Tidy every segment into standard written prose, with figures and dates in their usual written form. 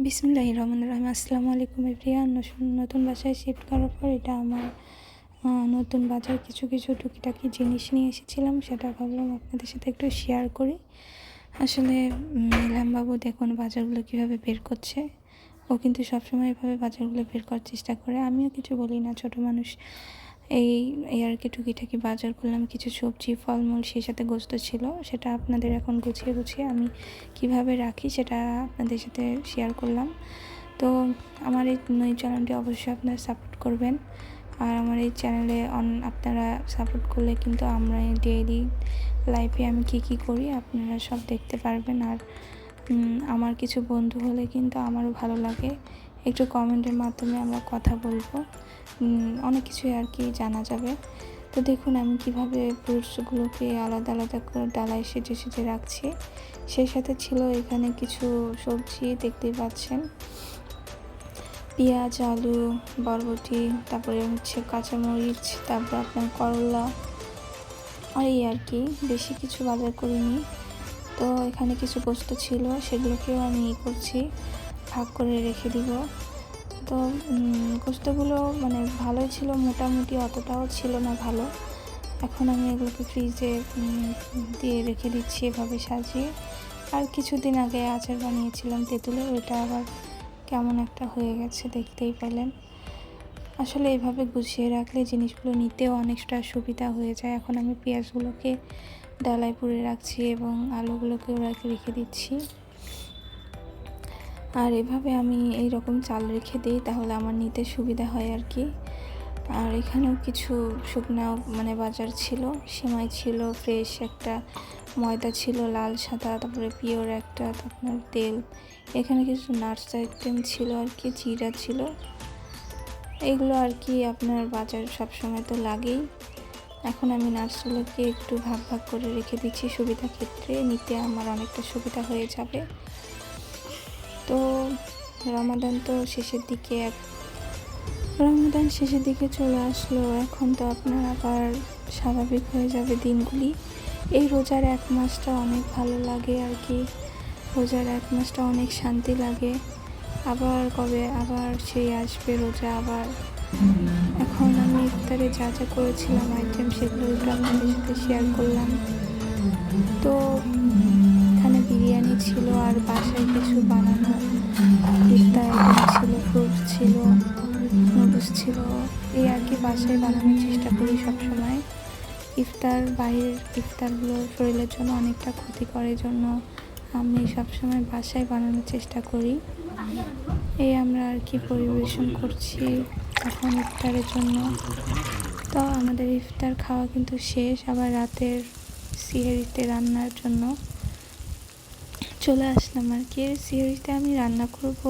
বিসমিল্লাহির রহমানির রহিম। আসসালামু আলাইকুম এভরিওয়ান। নতুন বাসায় শিফট করার পর এটা আমার নতুন বাজার কিছু টুকিটাকি জিনিস নিয়ে এসেছিলাম, সেটা ভাবলাম আপনাদের সাথে একটু শেয়ার করি। আসলে ইলহামবাবু দেখুন বাজারগুলো কীভাবে বের করছে। ও কিন্তু সবসময় এভাবে বাজারগুলো বের করার চেষ্টা করে। আমিও কিছু বলি না, ছোট মানুষ। এই আর কি টুকিটাকি বাজার করলাম, কিছু সবজি ফলমূল, সেই সাথে গোস্ত ছিল। সেটা আপনাদের এখন গুছিয়ে আমি কিভাবে রাখি সেটা আপনাদের সাথে শেয়ার করলাম। তো আমার এই চ্যানেলটি অবশ্যই আপনারা সাপোর্ট করবেন। আর আমার এই চ্যানেলে আপনারা সাপোর্ট করলে কিন্তু আমরা ডেইলি লাইফে আমি কি করি আপনারা সব দেখতে পারবেন। আর আমার কিছু বন্ধু হলে কিন্তু আমারও ভালো লাগে, একটু কমেন্টের মাধ্যমে আমরা কথা বলবো, অনেক কিছুই আর কি জানা যাবে। তো দেখুন আমি কিভাবে ফ্রুটসগুলোকে আলাদা করে ডালায় সেজে রাখছি। সেই সাথে ছিল এখানে কিছু সবজি, দেখতেই পাচ্ছেন, পেঁয়াজ, আলু, বরবটি, তারপরে হচ্ছে কাঁচামরিচ, তারপর আপনার করলা, আর এই আর কি, বেশি কিছু বাজার করিনি। তো এখানে কিছু গোস্ত ছিল, সেগুলোকেও আমি করছি, ভাগ করে রেখে দিব। তো গোস্তগুলো মানে ভালোই ছিল, মোটামুটি, অতটাও ছিল না ভালো। এখন আমি এগুলোকে ফ্রিজে দিয়ে রেখে দিচ্ছি এভাবে সাজিয়ে। আর কিছুদিন আগে আচার বানিয়েছিলাম তেঁতুলের, ওইটা আবার কেমন একটা হয়ে গেছে, দেখতেই পেলেন। আসলে এইভাবে গুছিয়ে রাখলে জিনিসগুলো নিতেও অনেকটা সুবিধা হয়ে যায়। এখন আমি পেঁয়াজগুলোকে ডালায় পুড়ে রাখছি এবং আলুগুলোকেও রেখে দিচ্ছি। আর এভাবে আমি এই রকম চাল রেখে দিই, তাহলে আমার নিতে সুবিধা হয় আর কি। আর এখানেও কিছু শুকনো মানে বাজার ছিল, সেমাই ছিল ফ্রেশ একটা, ময়দা ছিল লাল সাদা, তারপরে পিওর একটা, আপনার তেল, এখানে কিছু নাটস আইটেম ছিল আর কি, জিরা ছিল, এগুলো আর কি আপনার বাজার সবসময় তো লাগেই। এখন আমি নাটসগুলোকে একটু ভাগ করে রেখে দিচ্ছি, সুবিধা ক্ষেত্রে নিতে আমার অনেকটা সুবিধা হয়ে যাবে। তো রমাদান শেষের দিকে চলে আসলো। এখন তো আপনার আবার স্বাভাবিক হয়ে যাবে দিনগুলি। এই রোজার এক মাসটা অনেক ভালো লাগে আর কি, রোজার এক মাসটা অনেক শান্তি লাগে। আবার কবে আবার সেই আসবে রোজা আবার। এখন আমি ইফতারে যা করেছিলাম আইটেম, সেগুলো একটু আপনাদের সাথে শেয়ার করলাম। তো এখানে বিরিয়ানি ছিল, আর বাসায় কিছু বানানো ইফতার আইটেম ছিল, ফ্রুটস ছিল, নুডলস ছিল, এই আর কি বাসায় বানানোর চেষ্টা করি সবসময়। বাইরের ইফতারগুলো শরীরের জন্য অনেকটা ক্ষতি করে, জন্য আমি সবসময় বাসায় বানানোর চেষ্টা করি। এই আমরা আর কি পরিবেশন করছি এখন ইফতারের জন্য। তো আমাদের ইফতার খাওয়া কিন্তু শেষ, আবার রাতের সিহরিতে রান্নার জন্য চলে আসলাম আর কি। সিহরিতে আমি রান্না করব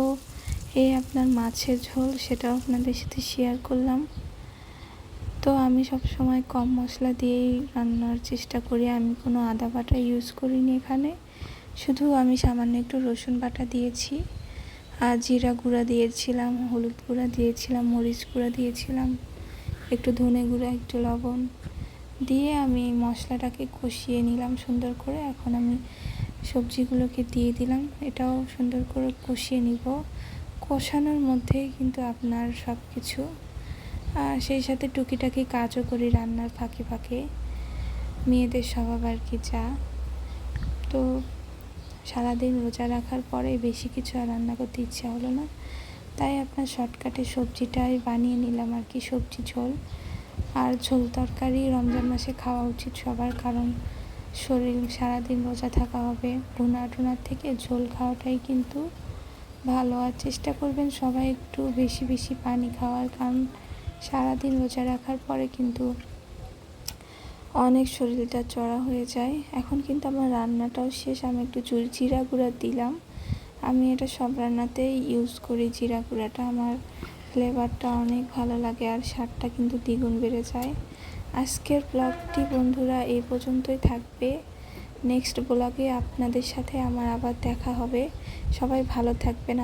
এই আপনার মাছের ঝোল, সেটাও আপনাদের সাথে শেয়ার করলাম। তো আমি সব সময় কম মশলা দিয়েই রান্নার চেষ্টা করি, আমি কোনো আদা বাটা ইউজ করিনি এখানে, শুধু আমি সামান্য একটু রসুন বাটা দিয়েছি, আর জিরা গুঁড়া দিয়েছিলাম, হলুদ গুঁড়া দিয়েছিলাম, মরিচ গুঁড়া দিয়েছিলাম, একটু ধনে গুঁড়া, একটু লবণ দিয়ে আমি মশলাটাকে কষিয়ে নিলাম সুন্দর করে। এখন আমি সবজিগুলোকে দিয়ে দিলাম, এটাও সুন্দর করে কষিয়ে নিব। কষানোর মধ্যেই কিন্তু আপনার সব কিছু, আর সেই সাথে টুকিটাকি কাজও করি রান্নার ফাঁকে, মেয়েদের স্বভাব আর কি যা। তো সারাদিন রোজা রাখার পরে বেশি কিছু আর রান্না করতে ইচ্ছা হলো না, তাই আপনার শর্টকাটে সবজিটাই বানিয়ে নিলাম আর কি, সবজি ঝোল। আর ঝোল তরকারি রমজান মাসে খাওয়া উচিত সবার, কারণ শরীর সারাদিন রোজা থাকা হবে, ভুনার থেকে ঝোল খাওয়াটাই কিন্তু ভালো। আর চেষ্টা করবেন সবাই একটু বেশি পানি খাওয়ার, কারণ সারাদিন রোজা রাখার পরে কিন্তু অনেক শরীরটা চড়া হয়ে যায়। এখন কিন্তু আমার রান্নাটাও শেষ, আমি একটু জিরা গুঁড়া দিলাম। আমি এটা সব রান্নাতেই ইউজ করি, জিরা গুঁড়াটা আমার ফ্লেভারটা অনেক ভালো লাগে, আর স্বাদটা কিন্তু দ্বিগুণ বেড়ে যায়। আজকের ব্লগটি বন্ধুরা এই পর্যন্তই থাকবে, নেক্সট ব্লগে আপনাদের সাথে আমার আবার দেখা হবে। সবাই ভালো থাকবেন।